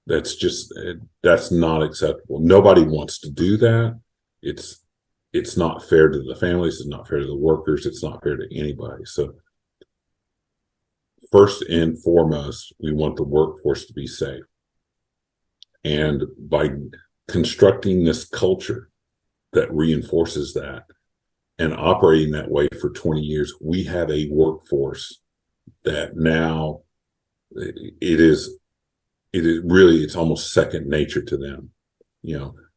That's not acceptable. Nobody wants to do that. It's not fair to the families. It's not fair to the workers. It's not fair to anybody. So first and foremost, we want the workforce to be safe. And by constructing this culture that reinforces that and operating that way for 20 years, we have a workforce that now it's almost second nature to them.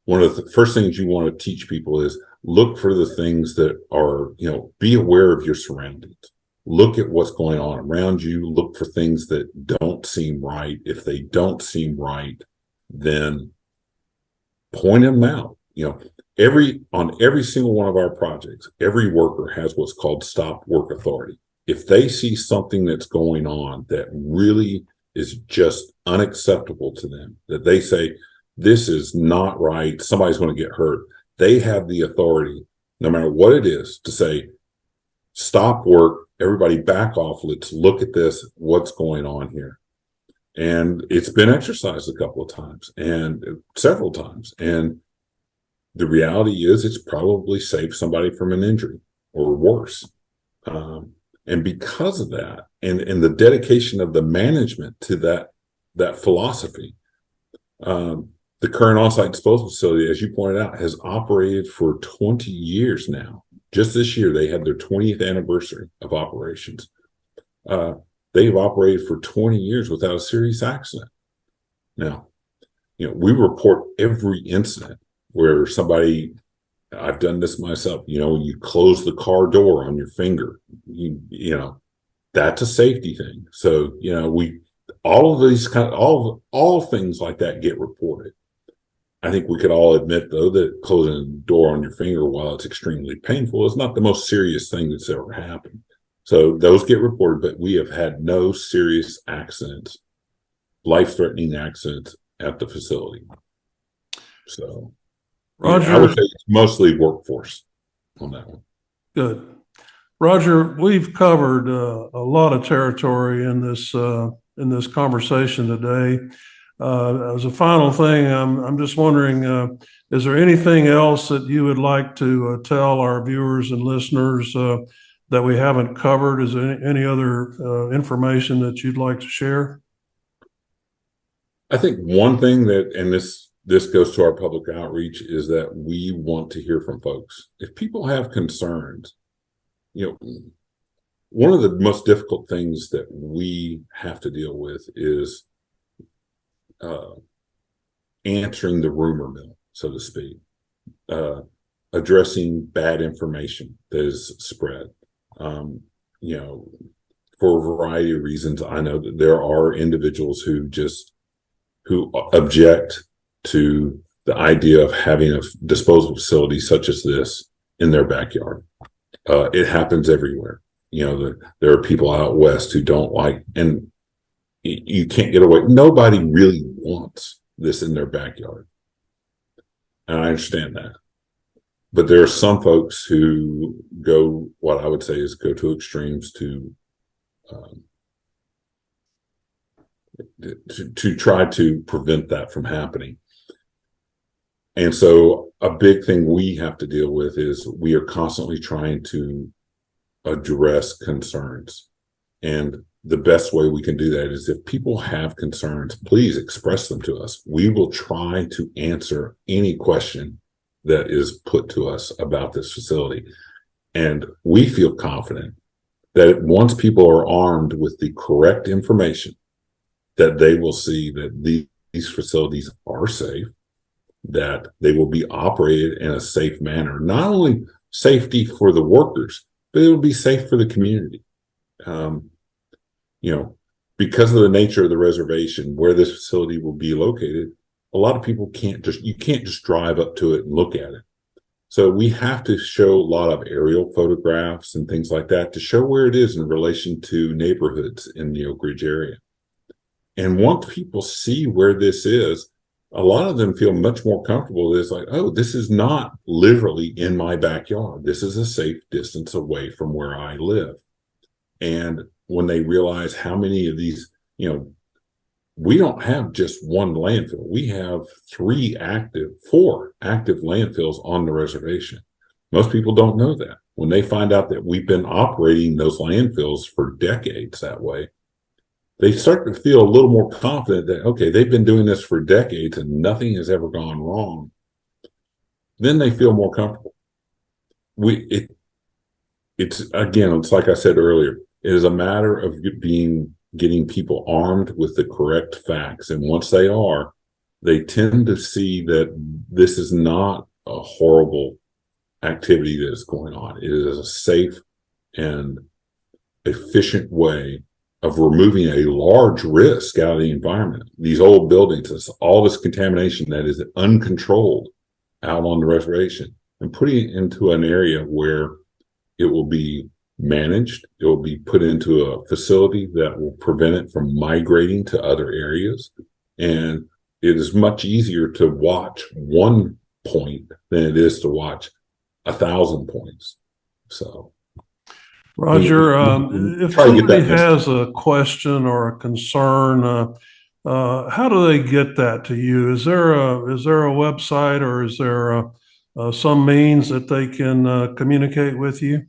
One of the first things you want to teach people is look for the things that are, be aware of your surroundings. Look at what's going on around you. Look for things that don't seem right. If they don't seem right, then point them out. On every single one of our projects, every worker has what's called stop work authority. If they see something that's going on that really is just unacceptable to them, that they say, this is not right, somebody's going to get hurt, they have the authority, no matter what it is, to say, stop work, everybody back off, let's look at this, what's going on here. And it's been exercised a couple of times and several times. And the reality is it's probably saved somebody from an injury or worse. And because of that, and the dedication of the management to that philosophy, the current on-site disposal facility, as you pointed out, has operated for 20 years now. Just this year, they had their 20th anniversary of operations. They've operated for 20 years without a serious accident. Now, we report every incident where somebody, I've done this myself, when you close the car door on your finger, that's a safety thing. So, all of these all things like that get reported. I think we could all admit, though, that closing the door on your finger while it's extremely painful is not the most serious thing that's ever happened. So those get reported, but we have had no serious accidents, life-threatening accidents at the facility. So Roger, I would say it's mostly workforce on that one. Good. Roger, we've covered a lot of territory in this conversation today. As a final thing, I'm just wondering, is there anything else that you would like to tell our viewers and listeners that we haven't covered? Is there any other information that you'd like to share? I think one thing and this goes to our public outreach, is that we want to hear from folks. If people have concerns, one of the most difficult things that we have to deal with is answering the rumor mill, so to speak, addressing bad information that is spread. For a variety of reasons, I know that there are individuals who object to the idea of having a disposal facility such as this in their backyard. It happens everywhere. There are people out west who don't like, and you can't get away. Nobody really wants this in their backyard. And I understand that. But there are some folks who go to extremes to try to prevent that from happening. And so a big thing we have to deal with is we are constantly trying to address concerns. And the best way we can do that is if people have concerns, please express them to us. We will try to answer any question that is put to us about this facility. And we feel confident that once people are armed with the correct information, that they will see that these facilities are safe, that they will be operated in a safe manner. Not only safety for the workers, but it will be safe for the community. Because of the nature of the reservation where this facility will be located, a lot of people can't just drive up to it and look at it. So we have to show a lot of aerial photographs and things like that to show where it is in relation to neighborhoods in the Oak Ridge area. And once people see where this is, a lot of them feel much more comfortable. It's like, oh, this is not literally in my backyard. This is a safe distance away from where I live. And when they realize how many of these, we don't have just one landfill. We have four active landfills on the reservation. Most people don't know that. When they find out that we've been operating those landfills for decades that way, they start to feel a little more confident that, okay, they've been doing this for decades and nothing has ever gone wrong. Then they feel more comfortable. It's like I said earlier, it is a matter of getting people armed with the correct facts. And once they are, they tend to see that this is not a horrible activity that is going on. It is a safe and efficient way of removing a large risk out of the environment. These old buildings, all this contamination that is uncontrolled out on the reservation, and putting it into an area where it will be managed. It will be put into a facility that will prevent it from migrating to other areas. And it is much easier to watch one point than it is to watch 1,000 points. So, Roger, if somebody has a question or a concern, how do they get that to you? Is there a website, or is there some means that they can communicate with you?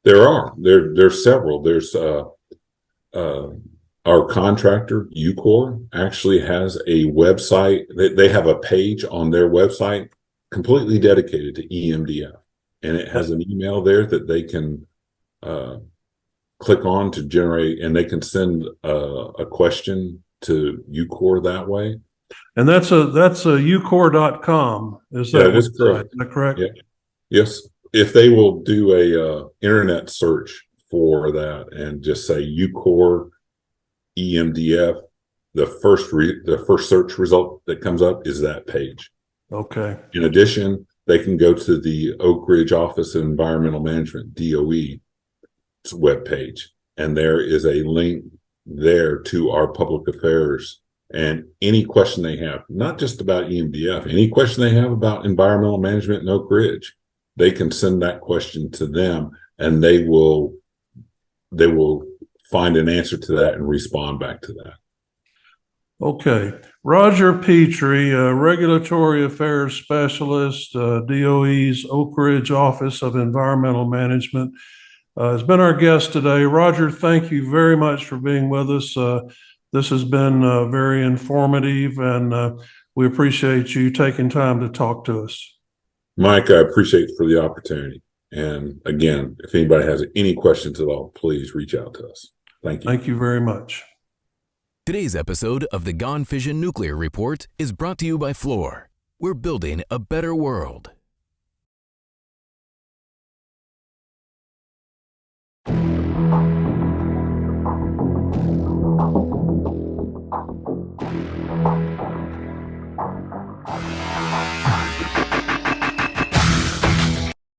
There's several. There's our contractor, Ucore, actually has a website. They have a page on their website completely dedicated to EMDF, and it has an email there that they can click on to generate, and they can send a question to Ucore that way. And that's ucore.com. Is that correct? Is that correct? Yeah. Yes. If they will do a internet search for that and just say Ucore EMDF, the first search result that comes up is that page. Okay. In addition, they can go to the Oak Ridge Office of Environmental Management, DOE, webpage, and there is a link there to our public affairs. And any question they have, not just about EMDF, any question they have about environmental management in Oak Ridge, they can send that question to them, and they will find an answer to that and respond back to that. Okay. Roger Petrie, Regulatory Affairs Specialist, DOE's Oak Ridge Office of Environmental Management, has been our guest today. Roger, thank you very much for being with us. This has been very informative, and we appreciate you taking time to talk to us. Mike, I appreciate for the opportunity. And again, if anybody has any questions at all, please reach out to us. Thank you. Thank you very much. Today's episode of the Gone Fission Nuclear Report is brought to you by Fluor. We're building a better world.